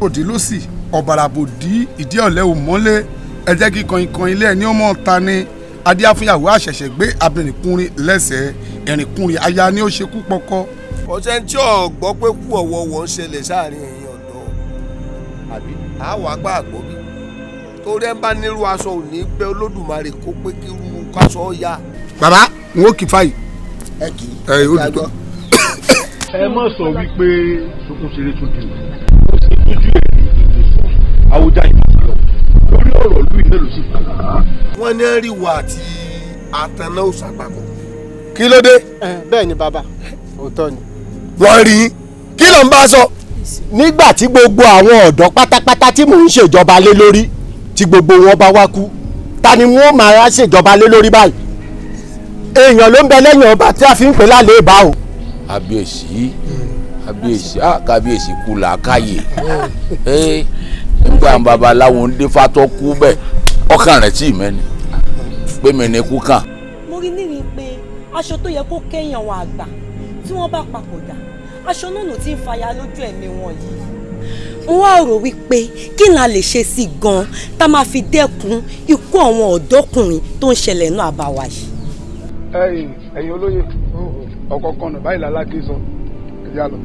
òdì ló sì ọ̀bàràbòdì ìdí ọ̀lẹ́ ò mọ́lé ẹ jẹ́ kí kan ilé ẹ̀ ní ọmọ ta ni adé àfúnyàwó àṣẹ̀ṣẹ̀ gbé abẹnìkùnrin lẹ́sẹ̀ ẹ̀rìnkùnrin aya ni ó ṣekú pọ́kọ́. ọ̀sẹ̀ tí ò gbọ́ pé kú ọ̀wọ̀wọ̀ ń ṣẹlẹ̀ sáàrin ẹ̀yìn ọ̀dọ́ àbí àwọn àgbà àgbọ̀ bí torí ẹ̀ ń bá nírú aṣọ òní bẹ Olódùmarè kó pé kí irú kaṣọ ya. bàbá n ó kì í fàyè. ẹ kì í ẹ ó dùn. ẹ má sọ wípé sókun ṣeré tó dùn ó sì tójú èyí àwùjá ìmọ̀ lọ lórí ọ̀rọ̀ ìlú iná ló sì fà. wọ́n ní rí wa àti àtàná òṣàpapọ̀. kí ló dé. bẹ́ẹ̀ ni bàbá òótọ́ ni. wọ́n rí i kí ló ń bá a sọ. nígbà tí gbogbo àwọn ọ̀dọ́ pátápátá tí mò ń ṣèjọba lé lórí tí gbogbo wọn bá wá kú ta ni wọ́n máa ṣèjọba lé lórí báyìí. èèyàn ló ń bẹ lẹ́yìn ọba tí a fi ń pè lálẹ́ ìbá o. kábíyèsí kábíyèsí kú làákàyè nígbà babaláwo ń dé fatọ́ kú bẹ́ẹ̀ ọkàn rẹ̀ tí ì mẹ́ni pé mi ní kú kàn. mo rí nírí pé aṣọ tó yẹ kó kẹ́yìn àwọn àgbà tí wọ́n bá papòdà aṣọ náà ló ti ń fàya lójú ẹ̀mí wọn yìí. n wá rò wípé kí n la lè ṣe sí gan tá máa fi dẹ́kun ikú àwọn ọ̀dọ́kùnrin tó ń ṣẹlẹ̀ náà àbáwá yìí. ẹ̀yin olóye ọ̀kọ̀ọ̀kan náà báyìí lálákì sọ ẹ̀yà lọ.